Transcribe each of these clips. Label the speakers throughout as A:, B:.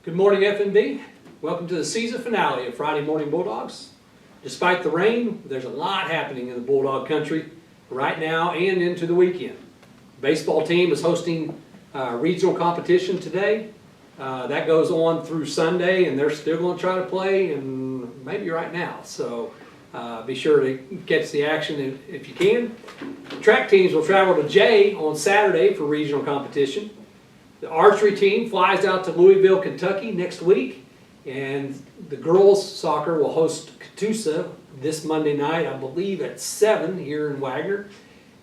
A: Good morning, FNB. Welcome to the season finale of Friday Morning Bulldogs. Despite the rain, there's a lot happening in the Bulldog country right now and into the weekend. The baseball team is hosting regional competition today. That goes on through Sunday, and they're still going to try to play, and maybe right now. So be sure to catch the action if you can. The track teams will travel to Jay on Saturday for regional competition. The archery team flies out to Louisville, Kentucky next week, and the girls soccer will host Catoosa this Monday night, I believe at 7 here in Wagner.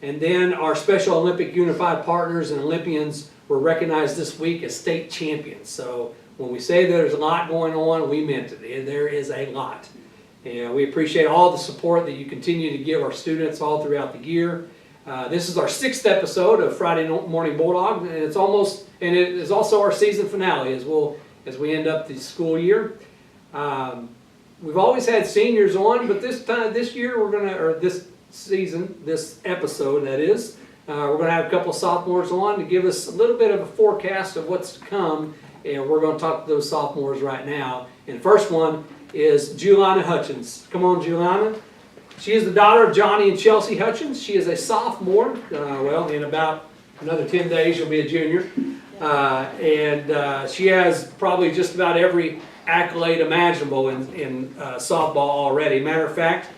A: And then our Special Olympic Unified partners and Olympians were recognized this week as state champions. So when we say there's a lot going on, we meant it. There is a lot. And we appreciate all the support that you continue to give our students all throughout the year. This is our 6th episode of Friday Morning Bulldog, and it is also our season finale as we end up the school year. We've always had seniors on, but this episode that is, we're gonna have a couple of sophomores on to give us a little bit of a forecast of what's to come, and we're gonna talk to those sophomores right now. And the first one is Juliana Hutchins. Come on, Juliana. She is the daughter of Johnny and Chelsea Hutchins. She is a sophomore. Well, in about another 10 days, she'll be a junior. She has probably just about every accolade imaginable in softball already. Matter of fact,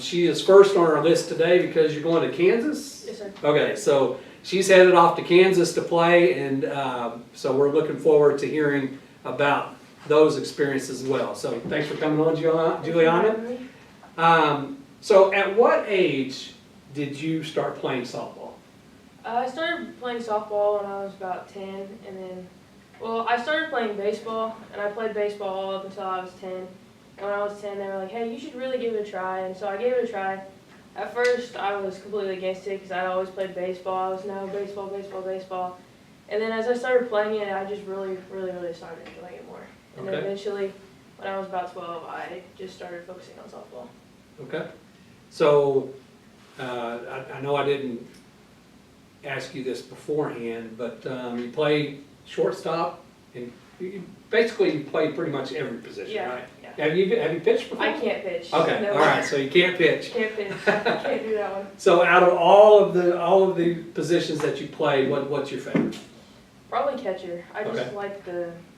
A: she is first on our list today because you're going to Kansas?
B: Yes, sir.
A: Okay, so she's headed off to Kansas to play, and so we're looking forward to hearing about those experiences as well. So thanks for coming on, Juliana. So at what age did you start playing softball?
B: I started playing softball when I was about 10, and then, well, I started playing baseball, and I played baseball up until I was 10. And when I was 10, they were like, hey, you should really give it a try, and so I gave it a try. At first, I was completely against it because I always played baseball. I was, no, baseball, baseball, baseball. And then as I started playing it, I just really, really, really started enjoying it more. And then eventually, when I was about 12, I just started focusing on softball.
A: Okay. So, I know I didn't ask you this beforehand, but you play shortstop, and basically you play pretty much every position, right? Yeah. Have you pitched before?
B: I can't pitch.
A: Okay,
B: No,
A: all right, so you can't pitch.
B: Can't pitch. I can't do that one.
A: So out of all of the positions that you play, what's your favorite?
B: Probably catcher. I just like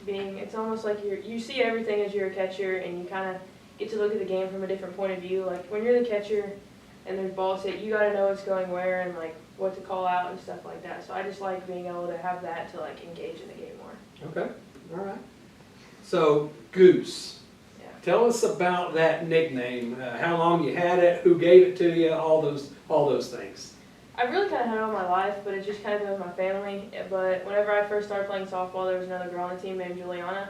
B: it's almost like you see everything as you're a catcher, and you kind of get to look at the game from a different point of view. Like when you're the catcher and there's balls hit, you got to know what's going where and like what to call out and stuff like that. So I just like being able to have that to like engage in the game more. Okay,
A: all right. So Goose,
B: yeah.
A: Tell us about that nickname. How long you had it? Who gave it to you? All those things.
B: I really kind of had it all my life, but it just kind of been with my family. But whenever I first started playing softball, there was another girl on the team named Juliana.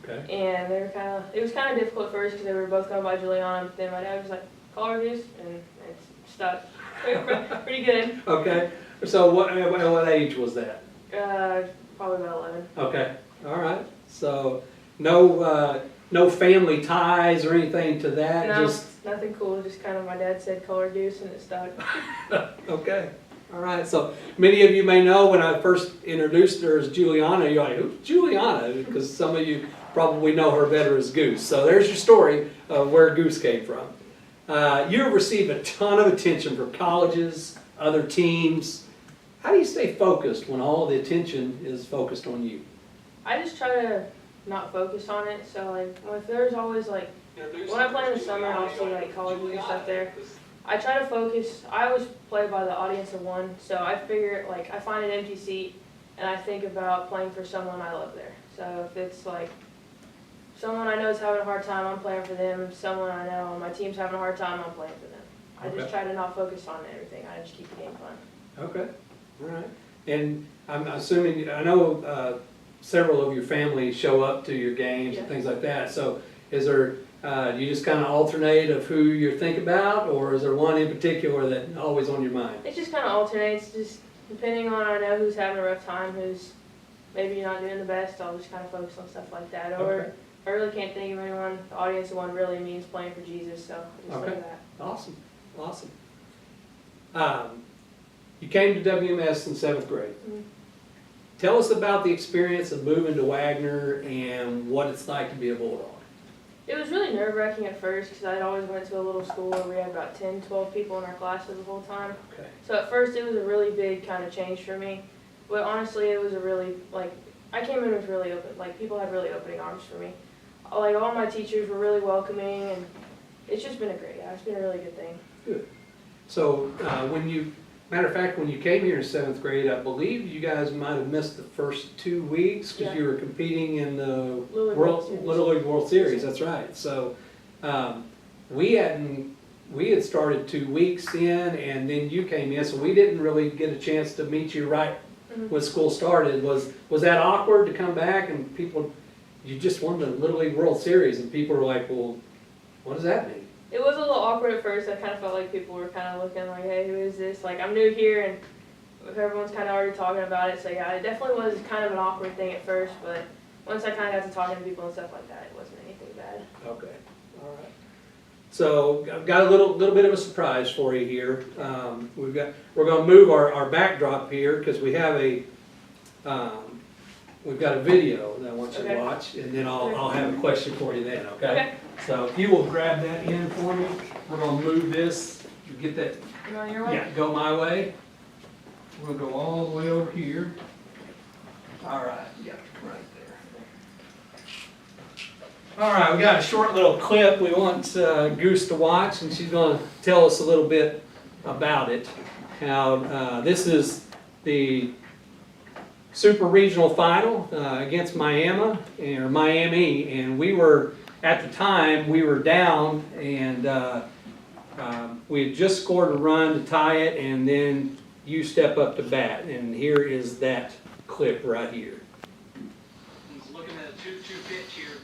A: Okay.
B: And it was kind of difficult at first because they were both going by Juliana, but then my dad was like, call her Goose, and it's stuck. Pretty good.
A: Okay. So what age was that?
B: Probably about 11.
A: Okay. All right. So no family ties or anything to that?
B: No,
A: just
B: nothing cool. Just kind of my dad said call her Goose, and it stuck.
A: Okay. All right. So many of you may know when I first introduced her as Juliana, you're like, who's Juliana? Because some of you probably know her better as Goose. So there's your story of where Goose came from. You have received a ton of attention from colleges, other teams. How do you stay focused when all the attention is focused on you?
B: I just try to not focus on it. So like, if there's always like, when I play in the summer, I'll see like colleges and stuff there. I try to focus. I always play by the audience of one. So I figure like I find an empty seat, and I think about playing for someone I love there. So if it's like someone I know is having a hard time, I'm playing for them. Someone I know my team's having a hard time, I'm playing for them. I just try to not focus on everything. I just keep the game fun.
A: Okay, all right. And I'm assuming, I know several of your family show up to your games and things like that. So is there, do you just kind of alternate of who you think about, or is there one in particular that's always on your mind?
B: It just kind of alternates, just depending on I know who's having a rough time, who's maybe not doing the best, I'll just kind of focus on stuff like that. Or if I really can't think of anyone, the audience of one really means playing for Jesus, so I just think that.
A: Awesome, awesome. You came to WMS in 7th grade. tell us about the experience of moving to Wagner and what it's like to be a Bulldog.
B: It was really nerve-wracking at first because I'd always went to a little school where we had about 10, 12 people in our classes the whole time.
A: Okay.
B: So at first it was a really big kind of change for me. But honestly, it was a really, like, I came in with really open, like, people had really opening arms for me. Like, all my teachers were really welcoming, and it's just been it's been a really good thing.
A: Good. So matter of fact, when you came here in 7th grade, I believe you guys might have missed the first 2 weeks because you were competing in the Little League World Series. That's right. So we had started 2 weeks in, and then you came in, so we didn't really get a chance to meet you right when school started. Was that awkward to come back and people? You just won the Little League World Series, and people were like, "Well, what does that mean?"
B: It was a little awkward at first. I kind of felt like people were kind of looking like, hey, who is this? Like, I'm new here, and everyone's kind of already talking about it. So, yeah, it definitely was kind of an awkward thing at first, but once I kind of got to talking to people and stuff like that, it wasn't anything bad.
A: Okay, all right. So, I've got a little bit of a surprise for you here. We're going to move our backdrop here because we have we've got a video that I want you to watch, and then I'll have a question for you then, okay? So if you will grab that in for me, we're going to move this, you get that,
B: You on your way?
A: yeah, go my way. We'll go all the way over here. All right, yeah, right there. All right, we got a short little clip we want Goose to watch, and she's going to tell us a little bit about it. How this is the Super Regional Final against Miami, and we were, at the time, we were down, and we had just scored a run to tie it, and then you step up to bat, and here is that clip right here.
C: He's looking at a 2-2 pitch here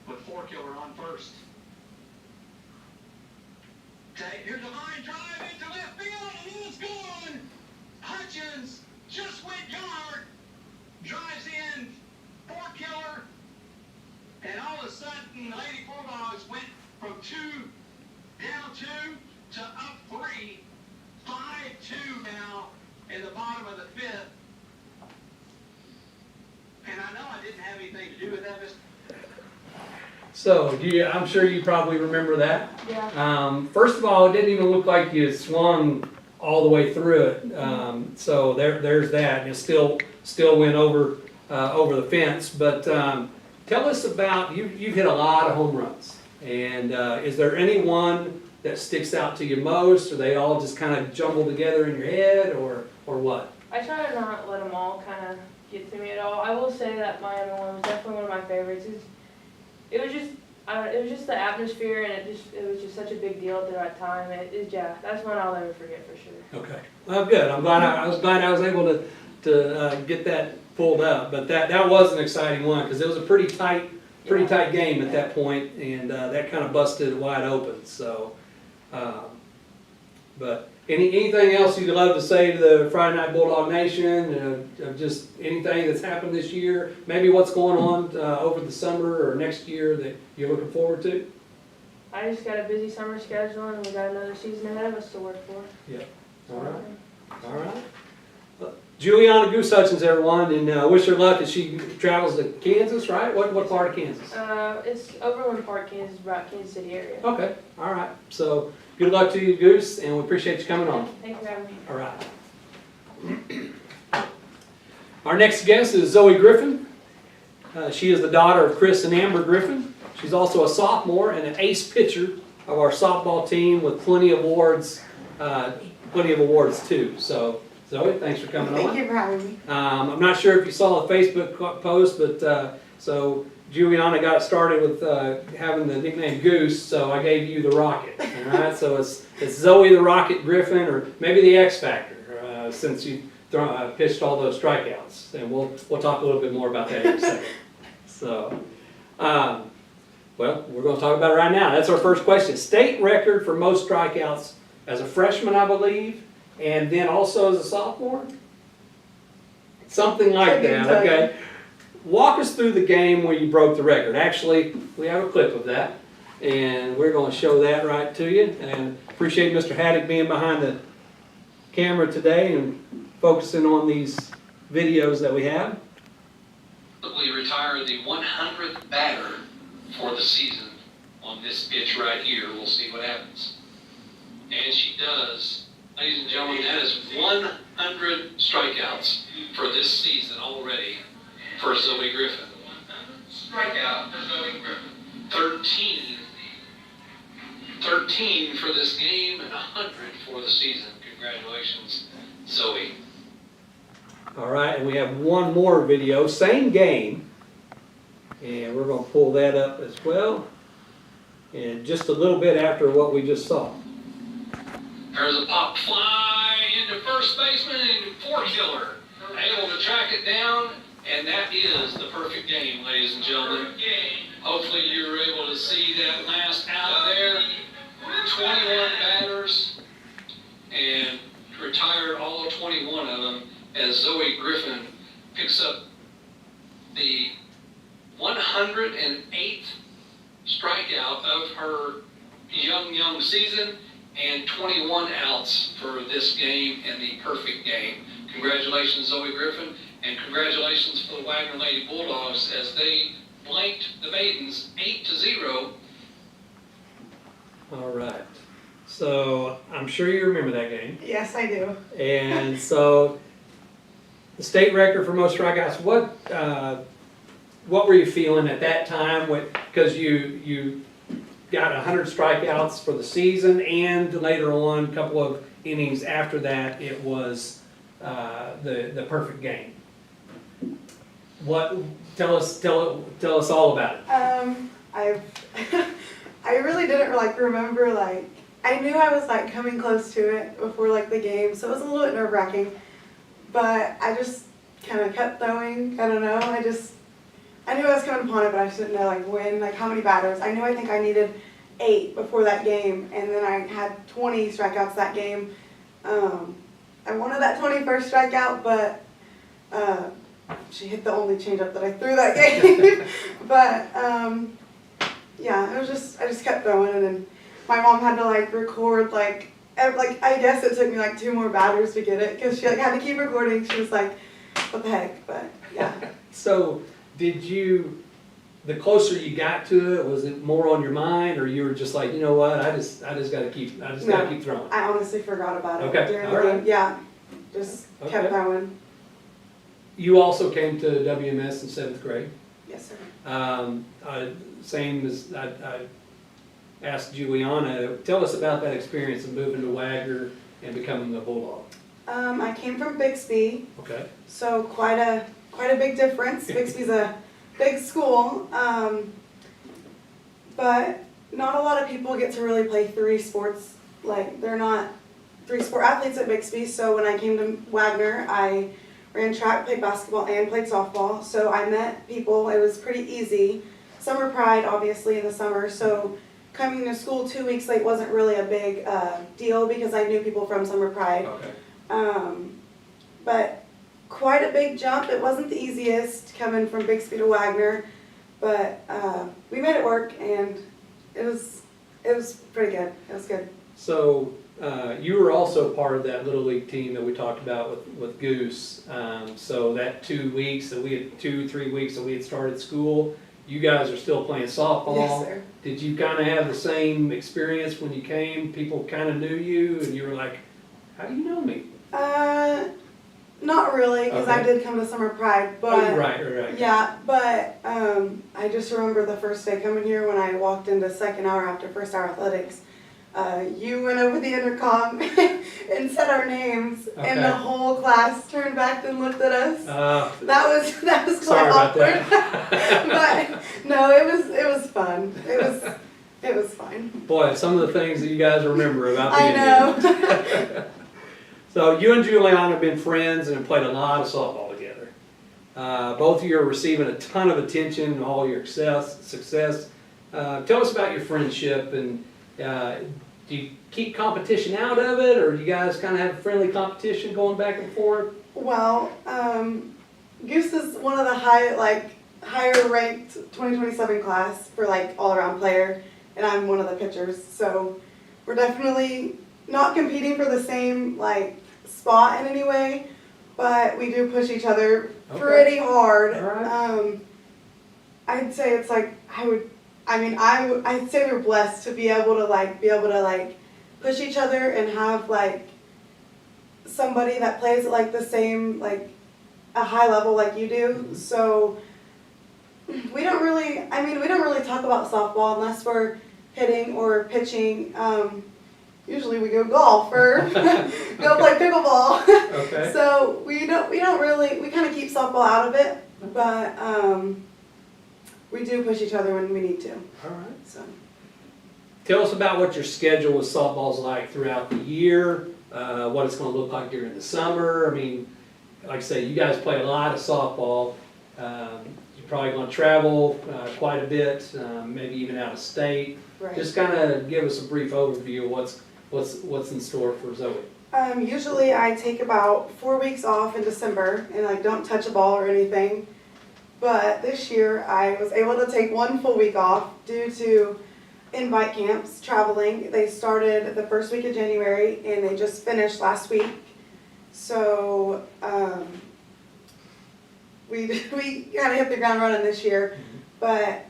C: with 4-killer on first. Okay, here's a line drive into left field, and it's gone. Hutchins just went yard, drives in, 4-killer, and all of a sudden, the Lady Bulldogs went from 2 down 2 to up 3, 5-2 now in the bottom of the 5th. And I know I didn't have anything to do with that.
A: So, I'm sure you probably remember that.
B: Yeah.
A: First of all, it didn't even look like you swung all the way through it. So there's that, and it still went over the fence. But tell us about, you've hit a lot of home runs, and is there any one that sticks out to you most? Or they all just kind of jumble together in your head, or what?
B: I try to not let them all kind of get to me at all. I will say that Miami one was definitely one of my favorites. It was just the atmosphere, and it was just such a big deal at the right time. That's one I'll never forget for sure. Okay,
A: well, good. I was glad I was able to get that pulled up. But that was an exciting one because it was a pretty tight game at that point, and that kind of busted it wide open. So, but anything else you'd love to say to the Friday Night Bulldog Nation? Just anything that's happened this year? Maybe what's going on over the summer or next year that you're looking forward to?
B: I just got a busy summer schedule, and we got another season ahead of us to work for.
A: Yeah. All right. All right. Juliana Goose Hutchins, everyone, and wish her luck as she travels to Kansas, right? What part of Kansas?
B: It's Overland Park, Kansas, about Kansas City area.
A: Okay. All right. So good luck to you, Goose, and we appreciate you coming on.
B: Thank you for having me.
A: All right. Our next guest is Zoe Griffin. She is the daughter of Chris and Amber Griffin. She's also a sophomore and an ace pitcher of our softball team with plenty of awards too. So, Zoe, thanks for coming on.
D: Thank you for having me.
A: I'm not sure if you saw the Facebook post, but so Juliana got started with having the nickname Goose, so I gave you the Rocket. All right, so it's Zoe the Rocket Griffin, or maybe the X Factor, since you pitched all those strikeouts, and we'll talk a little bit more about that in a second. So, well, we're going to talk about it right now. That's our first question. State record for most strikeouts as a freshman, I believe, and then also as a sophomore? Something like that, okay? Walk us through the game where you broke the record. Actually, we have a clip of that, and we're going to show that right to you. And appreciate Mr. Haddock being behind the camera today and focusing on these videos that we have.
D: We retire the 100th batter for the season on this pitch right here. We'll see what happens. And she does. Ladies and gentlemen, that is 100 strikeouts for this season already for Zoe Griffin. Strikeout for Zoe Griffin. 13 for this game and 100 for the season. Congratulations, Zoe.
A: All right, and we have one more video, same game, and we're going to pull that up as well, and just a little bit after what we just saw.
D: There's a pop fly into first baseman and four killer. Able to track it down, and that is the perfect game, ladies and gentlemen. Hopefully you were able to see that last out there. 21 batters, and retired all 21 of them as Zoe Griffin picks up the 108th strikeout of her young season and 21 outs for this game and the perfect game. Congratulations, Zoe Griffin, and congratulations for the Wagner Lady Bulldogs as they blanked the Maidens 8-0.
A: All right, so I'm sure you remember that game.
E: Yes, I do.
A: And so the state record for most strikeouts, what were you feeling at that time? Because you got 100 strikeouts for the season, and later on, a couple of innings after that, it was the perfect game. Tell us all about it.
E: I really didn't remember I knew I was coming close to it before the game, so it was a little bit nerve-wracking. But I just kind of kept throwing. I don't know. I knew I was coming upon it, but I just didn't know when, how many batters. I think I needed 8 before that game, and then I had 20 strikeouts that game. I wanted that 21st strikeout, but she hit the only changeup that I threw that game. But yeah, it was I just kept throwing, and then my mom had to record I guess it took me 2 more batters to get it, because she had to keep recording. She was like, what the heck? But yeah.
A: So the closer you got to it, was it more on your mind, or you were just you know what, I just gotta keep throwing?
E: I honestly forgot about it
A: Okay.
E: during
A: All
E: the game.
A: right.
E: Yeah, just kept throwing.
A: You also came to WMS in 7th grade.
E: Yes, sir.
A: Same as I asked Juliana, tell us about that experience of moving to Wagner and becoming a Bulldog.
E: I came from Bixby,
A: Okay.
E: so quite a big difference. Bixby's a big school, but not a lot of people get to really play 3 sports. They're not 3-sport athletes at Bixby, so when I came to Wagner, I ran track, played basketball, and played softball. So I met people. It was pretty easy. Summer Pride, obviously, in the summer, so coming to school 2 weeks late wasn't really a big deal, because I knew people from Summer Pride.
A: Okay.
E: But quite a big jump. It wasn't the easiest coming from Bixby to Wagner, but we made it work, and it was pretty good. It was good.
A: So you were also part of that Little League team that we talked about with Goose. So that 2 weeks that we had, 2-3 weeks that we had started school, you guys are still playing softball.
E: Yes, sir.
A: Did you kind of have the same experience when you came? People kind of knew you, and you were like, how do you know me?
E: Not really, because I
A: Okay.
E: did come to Summer Pride, but
A: Oh, right.
E: yeah, but I just remember the first day coming here when I walked into second hour after first hour athletics. You went over the intercom and said our names, and the
A: Okay.
E: whole class turned back and looked at us. That was quite
A: Sorry about
E: awkward.
A: that.
E: But no, it was fun. It was fine.
A: Boy, some of the things that you guys remember about
E: I
A: being
E: know.
A: here. So you and Juliana have been friends and have played a lot of softball together. Both of you are receiving a ton of attention and all your success. Tell us about your friendship, and do you keep competition out of it, or do you guys kind of have friendly competition going back and forth?
E: Well, Goose is one of the higher ranked 2027 class for all around player, and I'm one of the pitchers. So we're definitely not competing for the same spot in any way, but we do push each other
A: Okay.
E: pretty hard.
A: All right.
E: I'd say it's like I'd say we're blessed to be able to push each other and have like somebody that plays at like the same like a high level like you do.
A: Mhm.
E: So we don't really talk about softball unless we're hitting or pitching. Usually we go golf or go play pickleball.
A: Okay.
E: So we kind of keep softball out of it, but we do push each other when we need to.
A: All right.
E: So
A: Tell us about what your schedule with softball's like throughout the year, what it's going to look like during the summer. I mean, like I say, you guys play a lot of softball. You're probably going to travel quite a bit, maybe even out of state.
E: right.
A: Just kind of give us a brief overview of what's in store for Zoe.
E: Usually I take about 4 weeks off in December and like don't touch a ball or anything. But this year I was able to take 1 full week off due to invite camps traveling. They started the first week of January and they just finished last week. So we kind of hit the ground running this year. But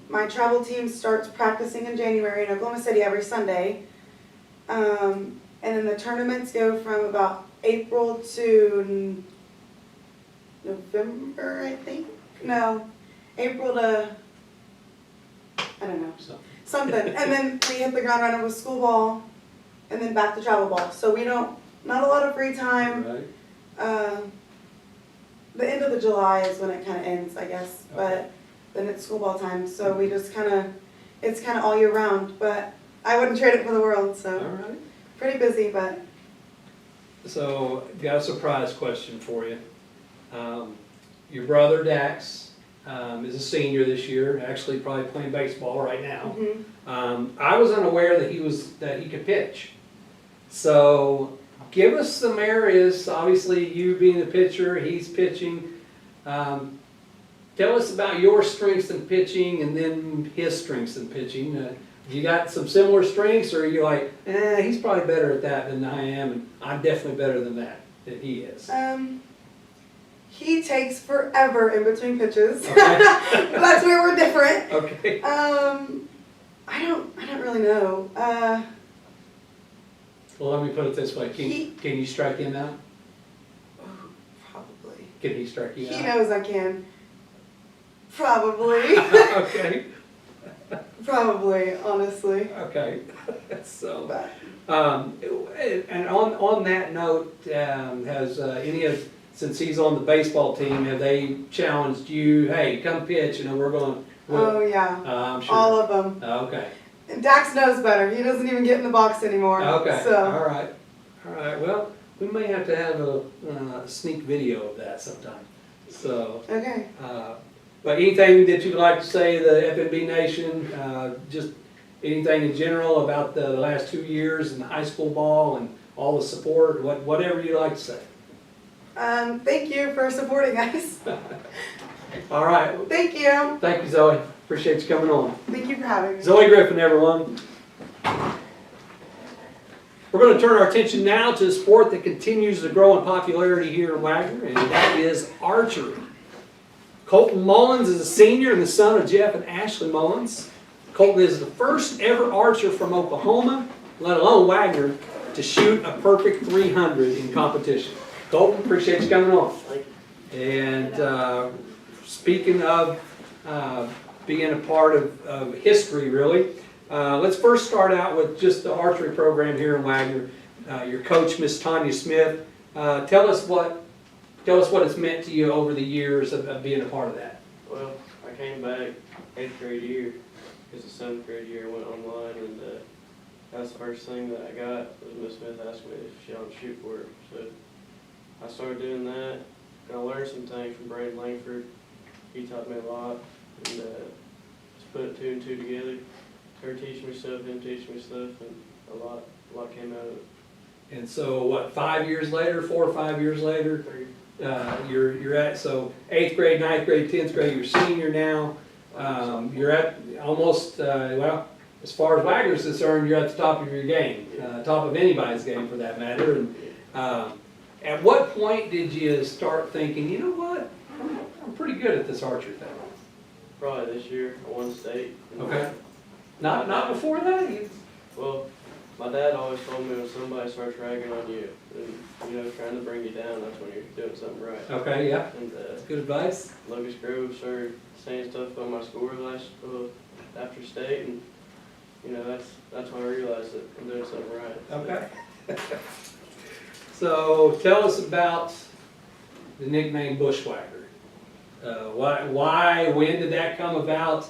E: my travel team starts practicing in January in Oklahoma City every Sunday. And then the tournaments go from about April to November, I think. No, April to, I don't know,
A: So,
E: something. And then we hit the ground running with school ball and then back to travel ball. So we not a lot of free time.
A: right.
E: The end of the July is when it kind of ends, I guess.
A: Okay.
E: But then it's school ball time. So we just it's kind of all year round. But I wouldn't trade it for the world, so.
A: All right.
E: Pretty busy, but
A: So, got a surprise question for you. Your brother Dax is a senior this year, actually probably playing baseball right now. I was unaware that he could pitch. So, give us some areas. Obviously, you being the pitcher, he's pitching. Tell us about your strengths in pitching, and then his strengths in pitching. You got some similar strengths, or are you like, he's probably better at that than I am, and I'm definitely better than he is?
E: he takes forever in between pitches.
A: Okay.
E: That's where we're different.
A: Okay.
E: I don't really know.
A: Well, let me put it this way. Can you strike him out?
E: Probably.
A: Can he strike you
E: He
A: out?
E: knows I can. Probably.
A: Okay.
E: Probably, honestly.
A: Okay. So,
E: But
A: and on that note, has since he's on the baseball team, have they challenged you? Hey, come pitch, and we're going.
E: oh yeah,
A: I'm sure.
E: all of them.
A: Okay.
E: And Dax knows better. He doesn't even get in the box anymore.
A: Okay.
E: So
A: All right. Well, we may have to have a sneak video of that sometime. So.
E: okay.
A: But anything that you'd like to say, the FNB Nation, just anything in general about the last 2 years in high school ball and all the support, whatever you'd like to say.
E: Thank you for supporting us.
A: All right.
E: Thank you.
A: Thank you, Zoe. Appreciate you coming on.
E: Thank you for having me.
A: Zoe Griffin, everyone. We're going to turn our attention now to a sport that continues to grow in popularity here in Wagner, and that is archery. Colton Mullins is a senior and the son of Jeff and Ashley Mullins. Colton is the first ever archer from Oklahoma, let alone Wagner, to shoot a perfect 300 in competition. Colton, appreciate you coming on. And speaking of being a part of history, really, let's first start out with just the archery program here in Wagner. Your coach, Miss Tanya Smith, tell us what it's meant to you over the years of being a part of that.
F: Well, I came back 8th grade year because the 7th grade year went online, and that's the first thing that I got was Miss Smith asked me if she wanted to shoot for her. So I started doing that, and I learned some things from Braden Langford. He taught me a lot, and just put 2 and 2 together. Her teaching me stuff, him teaching me stuff, and a lot came out of it.
A: And so, what, 5 years later, 4 or 5 years later, you're at, so 8th grade, 9th grade, 10th grade, you're senior now. You're at almost, well, as far as Wagner's concerned, you're at the top of your game, top of anybody's game for that matter. And At what point did you start thinking, you know what, I'm pretty good at this archery thing?
F: Probably this year, I won state.
A: Okay. Not before that?
F: Well, my dad always told me when somebody starts ragging on you and, trying to bring you down, that's when you're doing something right.
A: Okay, yeah,
F: And
A: that's good advice.
F: Lucas Grove started saying stuff on my score after state, and that's when I realized that I'm doing something right.
A: Okay. So tell us about the nickname Bushwhacker. Why, when did that come about?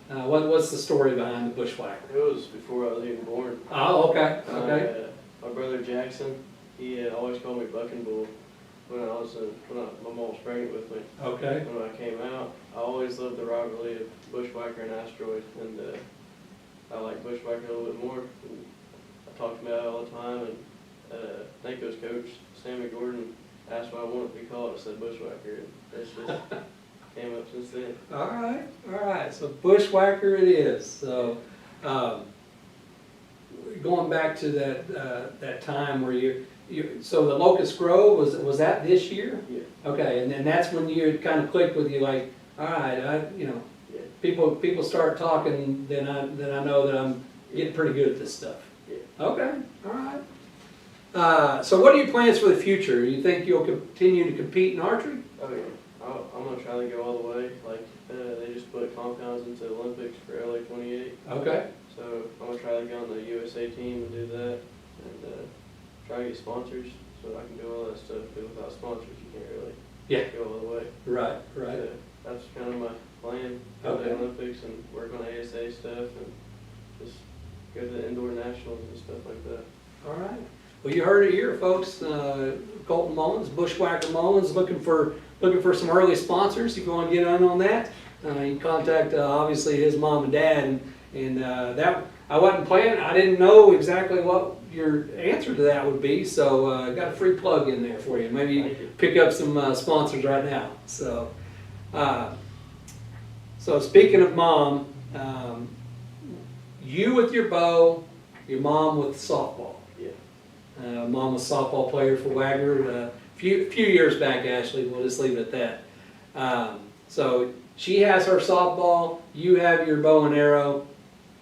A: What's the story behind the Bushwhacker?
F: It was before I was even born.
A: Oh, okay, okay.
F: My brother Jackson, he always called me Bucking Bull when my mom was pregnant with me.
A: Okay.
F: When I came out, I always loved the rivalry of Bushwhacker and Asteroid, and I like Bushwhacker a little bit more. And I talked about it all the time, and I think it was Coach Sammy Gordon asked what I wanted to be called. I said Bushwhacker, and it's just came up since then.
A: All right. So Bushwhacker it is. So going back to that time where so the Locust Grove was that this year?
F: Yeah.
A: Okay, and then that's when you kind of clicked with you, like, all right,
F: Yeah.
A: people start talking, then I know that I'm getting pretty good at this stuff.
F: Yeah.
A: Okay, all right. So what are your plans for the future? You think you'll continue to compete in archery?
F: Oh yeah. I'm gonna try to go all the way. Like they just put compounds into the Olympics for LA 28.
A: Okay.
F: So I'm gonna try to get on the USA team and do that, and try to get sponsors so I can do all that stuff. But without sponsors, you can't really go all the way.
A: Right.
F: So that's kind of my plan. Go to
A: Okay.
F: the Olympics and work on ASA stuff and just go to the indoor nationals and stuff like that.
A: All right. Well, you heard it here, folks. Colton Mullins, Bushwhacker Mullins, looking for some early sponsors. If you want to get in on that, you can contact obviously his mom and dad. And that I wasn't planning. I didn't know exactly what your answer to that would be. So I got a free plug in there for you. Maybe you pick up some sponsors right now. So speaking of mom, you with your bow, your mom with softball. Mom was a softball player for Wagner a few years back, actually. We'll just leave it at that. So she has her softball, you have your bow and arrow.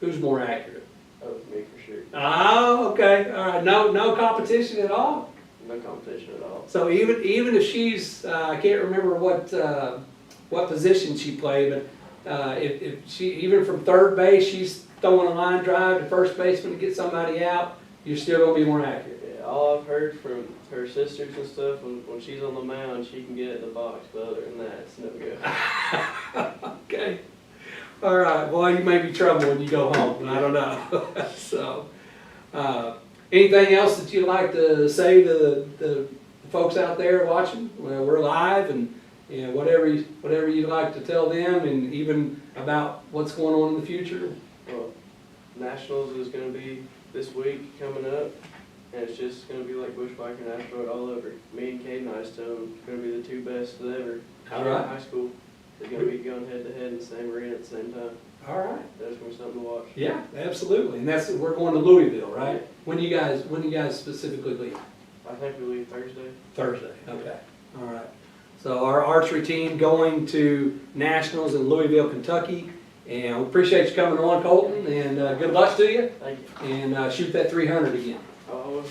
A: Who's more accurate?
F: That was me for sure.
A: Oh, okay. All right. No competition at all?
F: No competition at all.
A: So even if she's, I can't remember what position she played, but if she, even from third base, she's throwing a line drive to first baseman to get somebody out, you're still going to be more accurate.
F: All I've heard from her sisters and stuff, when she's on the mound, she can get it in the box, but other than that, it's no good.
A: Okay. All right. Well, you may be trouble when you go home. I don't know. So, anything else that you'd like to say to the folks out there watching? Well, we're live, and whatever you'd like to tell them, and even about what's going on in the future.
F: Well, Nationals is going to be this week coming up. And it's just going to be like Bushwhacker and Asteroid all over. Me and Caden, I just tell them it's going to be the two best ever.
A: All right.
F: In high school. They're going to be going head to head in the same arena at the same time.
A: All right.
F: That's going to be something to watch.
A: Yeah, absolutely. And we're going to Louisville, right? When do you guys specifically leave?
F: I think we leave Thursday.
A: Thursday. Okay. All right. So our archery team going to Nationals in Louisville, Kentucky. And we appreciate you coming on, Colton. And good luck to you.
F: Thank you.
A: And shoot that 300 again.
F: Oh.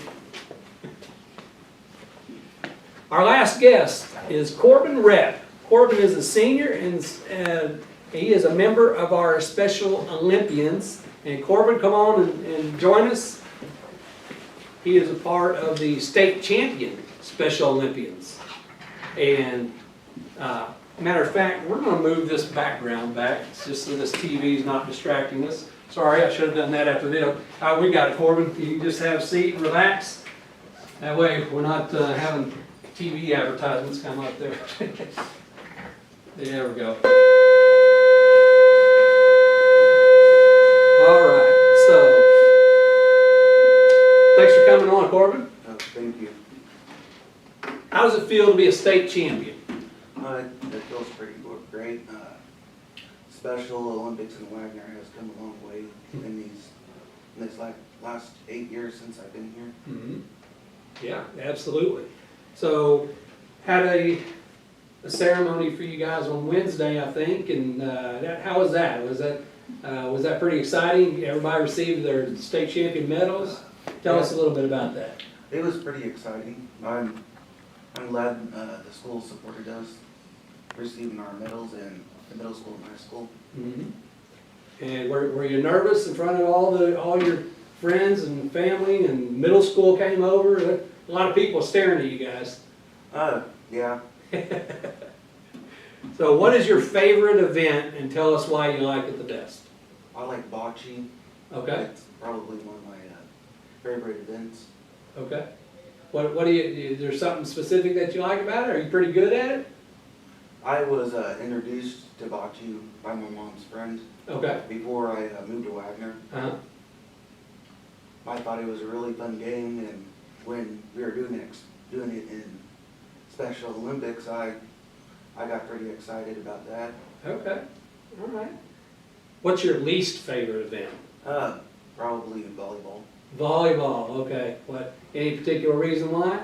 A: Our last guest is Corbin Rep. Corbin is a senior and he is a member of our Special Olympians. And Corbin, come on and join us. He is a part of the state champion Special Olympians. And matter of fact, we're going to move this background back just so this TV is not distracting us. Sorry, I should have done that after this. We got it, Corbin. You can just have a seat and relax. That way we're not having TV advertisements come up there. There we go. All right, so thanks for coming on, Corbin.
G: Oh, thank you.
A: How does it feel to be a state champion?
G: It feels pretty great. Special Olympics in Wagner has come a long way in these last 8 years since I've been here.
A: Mm-hmm. Yeah, absolutely. So, had a ceremony for you guys on Wednesday, I think, and how was that? Was that pretty exciting? Everybody received their state champion medals. Tell us a little bit about that.
G: It was pretty exciting. I'm glad the school supported us receiving our medals in the middle school and high school.
A: Mhm. And were you nervous in front of all your friends and family, and middle school came over? A lot of people staring at you guys.
G: Yeah.
A: So what is your favorite event, and tell us why you like it the best?
G: I like bocce.
A: Okay,
G: It's probably one of my favorite events.
A: okay. What do you, is there something specific that you like about it? Are you pretty good at it?
G: I was introduced to bocce by my mom's friend
A: Okay.
G: before I moved to Wagner.
A: Uh-huh.
G: I thought it was a really fun game, and when we were doing it in Special Olympics, I got pretty excited about that.
A: Okay, all right. What's your least favorite event?
G: Probably volleyball.
A: Volleyball, okay. What, any particular reason why?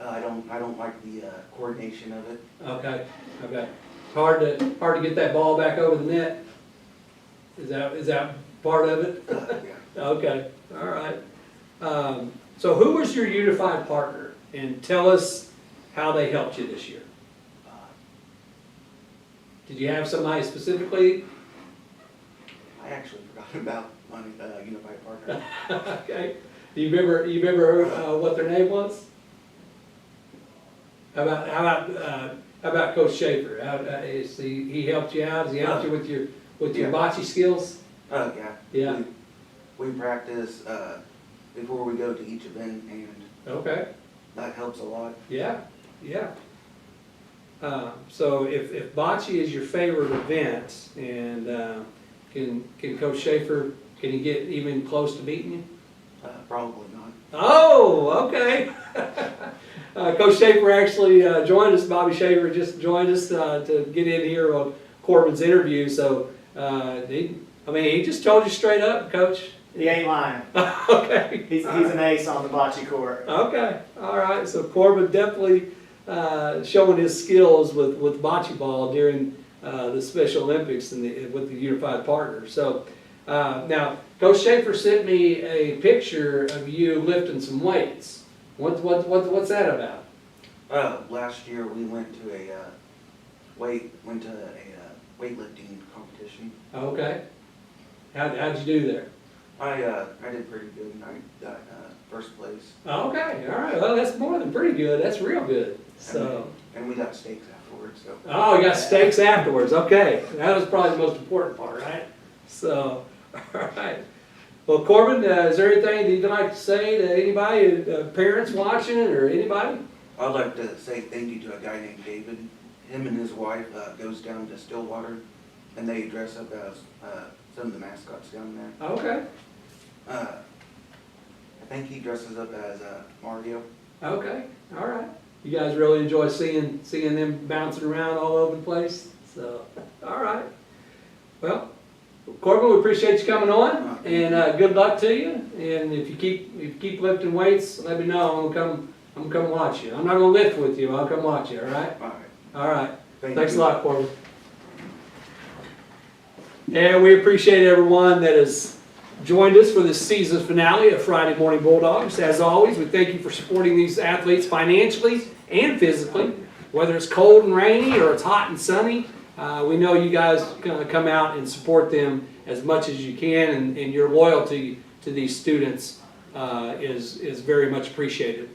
G: I don't like the coordination of it.
A: Okay, okay. Hard to get that ball back over the net? Is that part of it?
G: Yeah.
A: Okay, all right. So who was your unified partner? And tell us how they helped you this year. Did you have somebody specifically?
G: I actually forgot about my unified partner.
A: Okay. Do you remember what their name was? How about Coach Schaefer? He helped you out? Has he helped you with your
G: Yeah.
A: bocce skills?
G: Yeah.
A: Yeah.
G: We practice before we go to each event, and
A: Okay.
G: that helps a lot.
A: Yeah. Yeah. So if bocce is your favorite event, and can Coach Schaefer, can he get even close to beating you?
G: Probably not.
A: Oh, okay. Coach Schaefer actually joined us. Bobby Schaefer just joined us to get in here on Corbin's interview. So he just told you straight up, Coach.
H: He ain't lying.
A: Okay.
H: He's an ace on the bocce court.
A: Okay. All right. So Corbin definitely showing his skills with bocce ball during the Special Olympics and with the unified partner. So now, Coach Schaefer sent me a picture of you lifting some weights. What's that about?
G: Last year we went to a weightlifting competition.
A: Okay. How'd you do there?
G: I did pretty good, and I got first place.
A: Okay. All right. Well, that's more than pretty good. That's real good. So.
G: And we got steaks afterwards. So.
A: Oh, you got steaks afterwards. Okay. That was probably the most important part, right? So, all right. Well, Corbin, is there anything that you'd like to say to anybody, parents watching or anybody?
G: I'd like to say thank you to a guy named David. Him and his wife goes down to Stillwater, and they dress up as some of the mascots down there.
A: Okay.
G: I think he dresses up as Mario.
A: Okay. All right. You guys really enjoy seeing them bouncing around all over the place? So, all right. Well, Corbin, we appreciate you coming on, and good luck to you. And if you keep lifting weights, let me know. I'm gonna come watch you. I'm not gonna lift with you. I'll come watch you. All right.
G: All right.
A: All right.
G: Thank
A: Thanks
G: you.
A: a lot, Corbin. And we appreciate everyone that has joined us for this season finale of Friday Morning Bulldogs. As always, we thank you for supporting these athletes financially and physically, whether it's cold and rainy or it's hot and sunny. We know you guys come out and support them as much as you can, and your loyalty to these students is very much appreciated.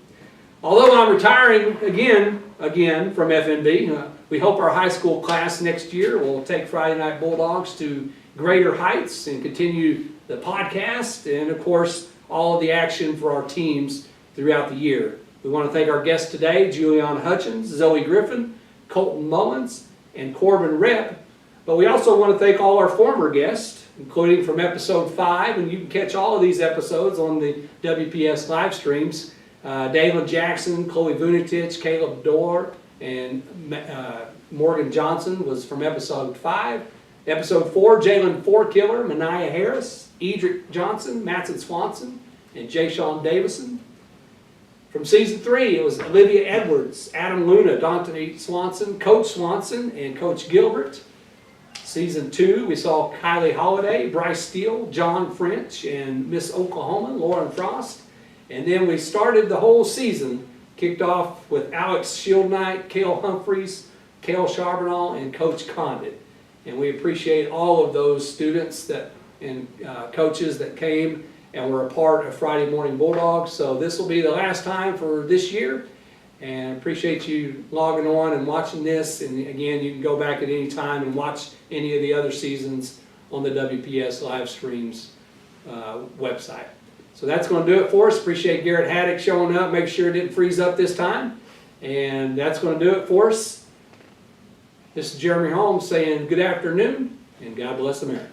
A: Although I'm retiring again from FNB, we hope our high school class next year will take Friday Night Bulldogs to greater heights and continue the podcast and, of course, all of the action for our teams throughout the year. We want to thank our guests today, Juliana Hutchins, Zoe Griffin, Colton Mullins, and Corbin Rep. But we also want to thank all our former guests, including from episode 5, and you can catch all of these episodes on the WPS live streams. Dalen Jackson, Chloe Vunitich, Caleb Dorr, and Morgan Johnson was from episode 5. Episode 4, Jalen Fourkiller, Mania Harris, Edric Johnson, Matson Swanson, and Jay Sean Davison. From season 3, it was Olivia Edwards, Adam Luna, Dante Swanson, Coach Swanson, and Coach Gilbert. Season 2, we saw Kylie Holiday, Bryce Steele, John French, and Miss Oklahoma, Lauren Frost. And then we started the whole season, kicked off with Alex Shieldknight, Cale Humphreys, Cale Charbonneau, and Coach Condit. And we appreciate all of those students and coaches that came and were a part of Friday Morning Bulldogs. So this will be the last time for this year. And appreciate you logging on and watching this. And again, you can go back at any time and watch any of the other seasons on the WPS live streams website. So that's going to do it for us. Appreciate Garrett Haddock showing up. Make sure it didn't freeze up this time. And that's going to do it for us. This is Jeremy Holmes saying good afternoon and God bless America.